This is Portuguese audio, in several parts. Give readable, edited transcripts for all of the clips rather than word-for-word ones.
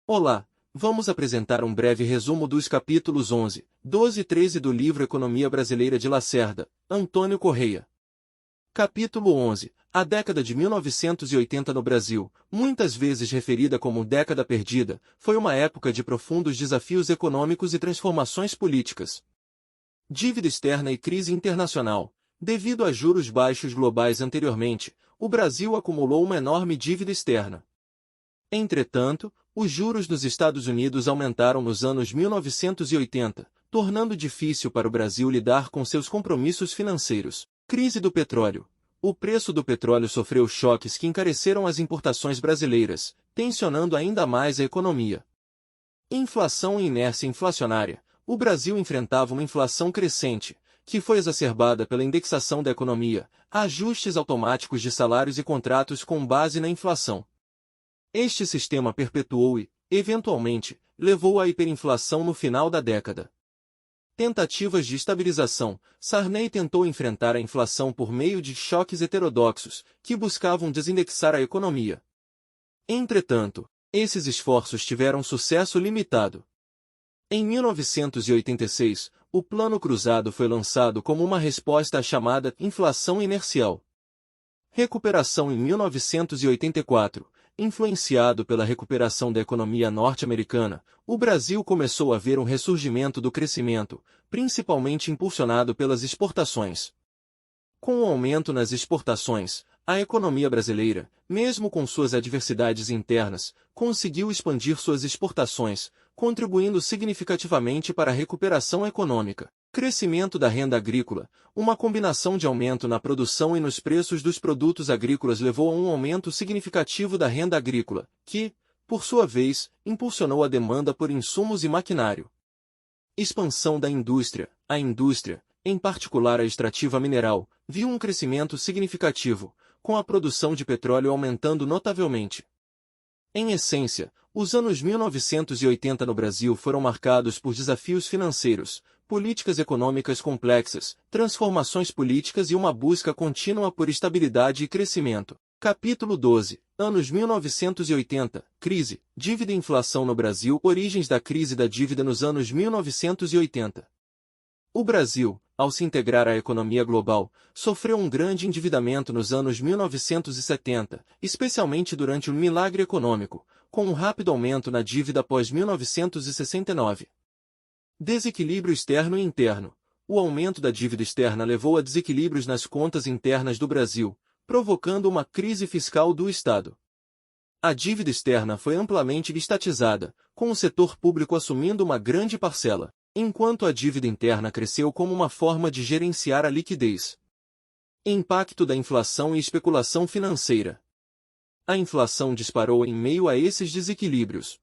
Olá, vamos apresentar um breve resumo dos capítulos 11, 12 e 13 do livro Economia Brasileira de Lacerda, Antônio Correia. Capítulo 11. A década de 1980 no Brasil, muitas vezes referida como década perdida, foi uma época de profundos desafios econômicos e transformações políticas. Dívida externa e crise internacional. Devido a juros baixos globais anteriormente, o Brasil acumulou uma enorme dívida externa. Entretanto, os juros nos Estados Unidos aumentaram nos anos 1980, tornando difícil para o Brasil lidar com seus compromissos financeiros. Crise do petróleo. O preço do petróleo sofreu choques que encareceram as importações brasileiras, tensionando ainda mais a economia. Inflação e inércia inflacionária. O Brasil enfrentava uma inflação crescente, que foi exacerbada pela indexação da economia, ajustes automáticos de salários e contratos com base na inflação. Este sistema perpetuou e, eventualmente, levou à hiperinflação no final da década. Tentativas de estabilização. Sarney tentou enfrentar a inflação por meio de choques heterodoxos, que buscavam desindexar a economia. Entretanto, esses esforços tiveram sucesso limitado. Em 1986, o Plano Cruzado foi lançado como uma resposta à chamada inflação inercial. Recuperação em 1984. Influenciado pela recuperação da economia norte-americana, o Brasil começou a ver um ressurgimento do crescimento, principalmente impulsionado pelas exportações. Com o aumento nas exportações, a economia brasileira, mesmo com suas adversidades internas, conseguiu expandir suas exportações, contribuindo significativamente para a recuperação econômica. Crescimento da renda agrícola. Uma combinação de aumento na produção e nos preços dos produtos agrícolas levou a um aumento significativo da renda agrícola, que, por sua vez, impulsionou a demanda por insumos e maquinário. Expansão da indústria. A indústria, em particular a extrativa mineral, viu um crescimento significativo, com a produção de petróleo aumentando notavelmente. Em essência, os anos 1980 no Brasil foram marcados por desafios financeiros, políticas econômicas complexas, transformações políticas e uma busca contínua por estabilidade e crescimento. Capítulo 12. Anos 1980. Crise, dívida e inflação no Brasil. Origens da crise da dívida nos anos 1980. O Brasil, ao se integrar à economia global, sofreu um grande endividamento nos anos 1970, especialmente durante o milagre econômico, com um rápido aumento na dívida após 1969. Desequilíbrio externo e interno. O aumento da dívida externa levou a desequilíbrios nas contas internas do Brasil, provocando uma crise fiscal do Estado. A dívida externa foi amplamente estatizada, com o setor público assumindo uma grande parcela, enquanto a dívida interna cresceu como uma forma de gerenciar a liquidez. Impacto da inflação e especulação financeira. A inflação disparou em meio a esses desequilíbrios.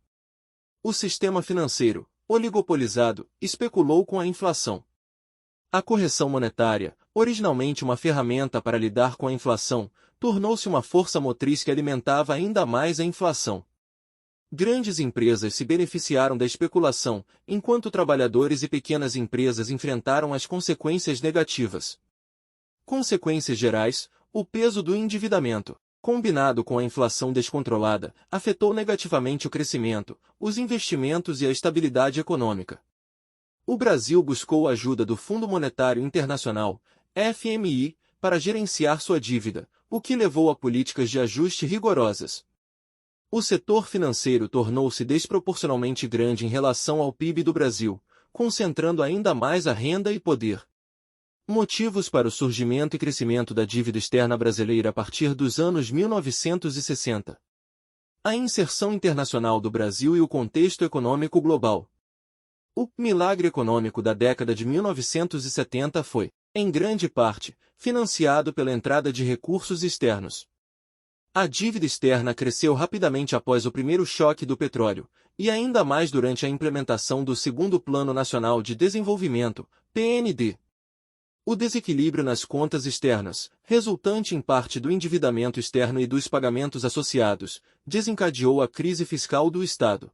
O sistema financeiro, oligopolizado, especulou com a inflação. A correção monetária, originalmente uma ferramenta para lidar com a inflação, tornou-se uma força motriz que alimentava ainda mais a inflação. Grandes empresas se beneficiaram da especulação, enquanto trabalhadores e pequenas empresas enfrentaram as consequências negativas. Consequências gerais: o peso do endividamento, combinado com a inflação descontrolada, afetou negativamente o crescimento, os investimentos e a estabilidade econômica. O Brasil buscou a ajuda do Fundo Monetário Internacional, FMI, para gerenciar sua dívida, o que levou a políticas de ajuste rigorosas. O setor financeiro tornou-se desproporcionalmente grande em relação ao PIB do Brasil, concentrando ainda mais a renda e poder. Motivos para o surgimento e crescimento da dívida externa brasileira a partir dos anos 1960. A inserção internacional do Brasil e o contexto econômico global. O milagre econômico da década de 1970 foi, em grande parte, financiado pela entrada de recursos externos. A dívida externa cresceu rapidamente após o primeiro choque do petróleo, e ainda mais durante a implementação do Segundo Plano Nacional de Desenvolvimento, PND. O desequilíbrio nas contas externas, resultante em parte do endividamento externo e dos pagamentos associados, desencadeou a crise fiscal do Estado.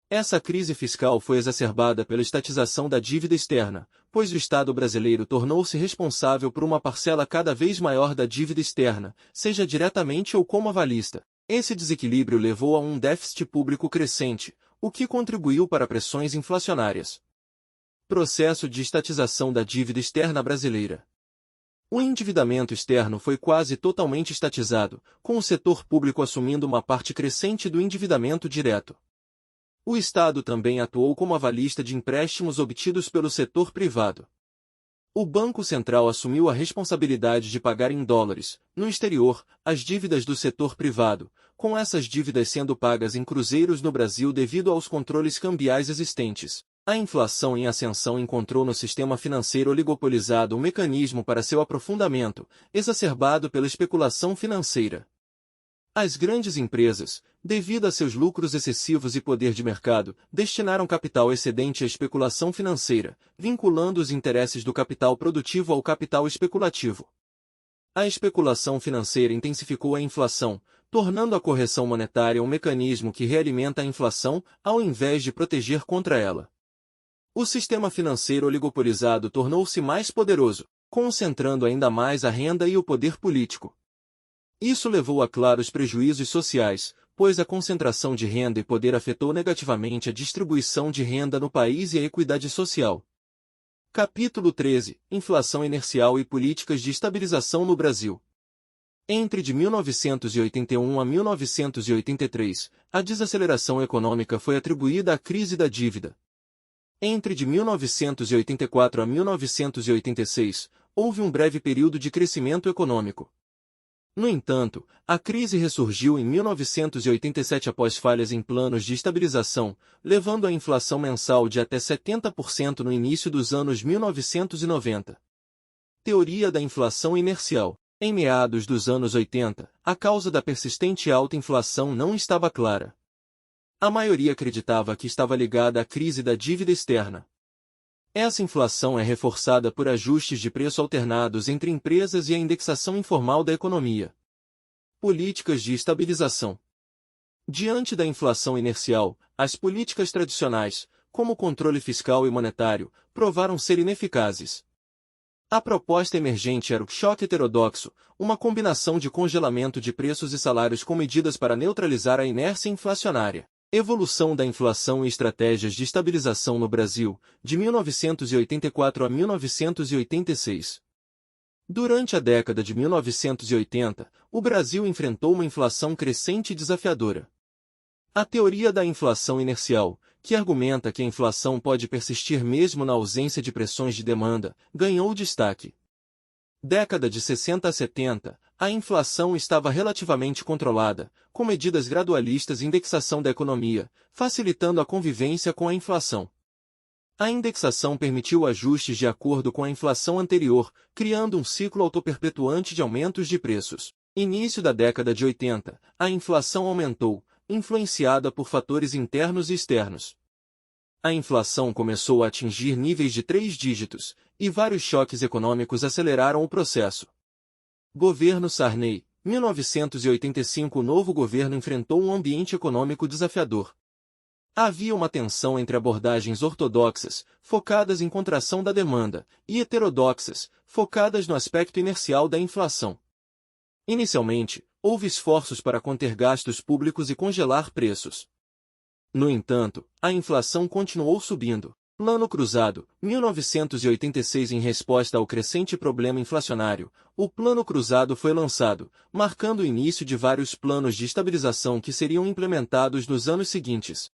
Essa crise fiscal foi exacerbada pela estatização da dívida externa, pois o Estado brasileiro tornou-se responsável por uma parcela cada vez maior da dívida externa, seja diretamente ou como avalista. Esse desequilíbrio levou a um déficit público crescente, o que contribuiu para pressões inflacionárias. Processo de estatização da dívida externa brasileira. O endividamento externo foi quase totalmente estatizado, com o setor público assumindo uma parte crescente do endividamento direto. O Estado também atuou como avalista de empréstimos obtidos pelo setor privado. O Banco Central assumiu a responsabilidade de pagar em dólares, no exterior, as dívidas do setor privado, com essas dívidas sendo pagas em cruzeiros no Brasil devido aos controles cambiais existentes. A inflação em ascensão encontrou no sistema financeiro oligopolizado um mecanismo para seu aprofundamento, exacerbado pela especulação financeira. As grandes empresas, devido a seus lucros excessivos e poder de mercado, destinaram capital excedente à especulação financeira, vinculando os interesses do capital produtivo ao capital especulativo. A especulação financeira intensificou a inflação, tornando a correção monetária um mecanismo que realimenta a inflação, ao invés de proteger contra ela. O sistema financeiro oligopolizado tornou-se mais poderoso, concentrando ainda mais a renda e o poder político. Isso levou a claros prejuízos sociais, pois a concentração de renda e poder afetou negativamente a distribuição de renda no país e a equidade social. Capítulo 13. Inflação inercial e políticas de estabilização no Brasil. Entre de 1981 a 1983, a desaceleração econômica foi atribuída à crise da dívida. Entre de 1984 a 1986, houve um breve período de crescimento econômico. No entanto, a crise ressurgiu em 1987 após falhas em planos de estabilização, levando a inflação mensal de até 70% no início dos anos 1990. Teoria da inflação inercial. Em meados dos anos 80, a causa da persistente alta inflação não estava clara. A maioria acreditava que estava ligada à crise da dívida externa. Essa inflação é reforçada por ajustes de preço alternados entre empresas e a indexação informal da economia. Políticas de estabilização. Diante da inflação inercial, as políticas tradicionais, como o controle fiscal e monetário, provaram ser ineficazes. A proposta emergente era o choque heterodoxo, uma combinação de congelamento de preços e salários com medidas para neutralizar a inércia inflacionária. Evolução da inflação e estratégias de estabilização no Brasil, de 1984 a 1986. Durante a década de 1980, o Brasil enfrentou uma inflação crescente e desafiadora. A teoria da inflação inercial, que argumenta que a inflação pode persistir mesmo na ausência de pressões de demanda, ganhou destaque. Década de 60 a 70, a inflação estava relativamente controlada, com medidas gradualistas e indexação da economia, facilitando a convivência com a inflação. A indexação permitiu ajustes de acordo com a inflação anterior, criando um ciclo autoperpetuante de aumentos de preços. Início da década de 80, a inflação aumentou, influenciada por fatores internos e externos. A inflação começou a atingir níveis de 3 dígitos, e vários choques econômicos aceleraram o processo. Governo Sarney, 1985. O novo governo enfrentou um ambiente econômico desafiador. Havia uma tensão entre abordagens ortodoxas, focadas em contração da demanda, e heterodoxas, focadas no aspecto inercial da inflação. Inicialmente, houve esforços para conter gastos públicos e congelar preços. No entanto, a inflação continuou subindo. Plano Cruzado, 1986. Em resposta ao crescente problema inflacionário, o Plano Cruzado foi lançado, marcando o início de vários planos de estabilização que seriam implementados nos anos seguintes.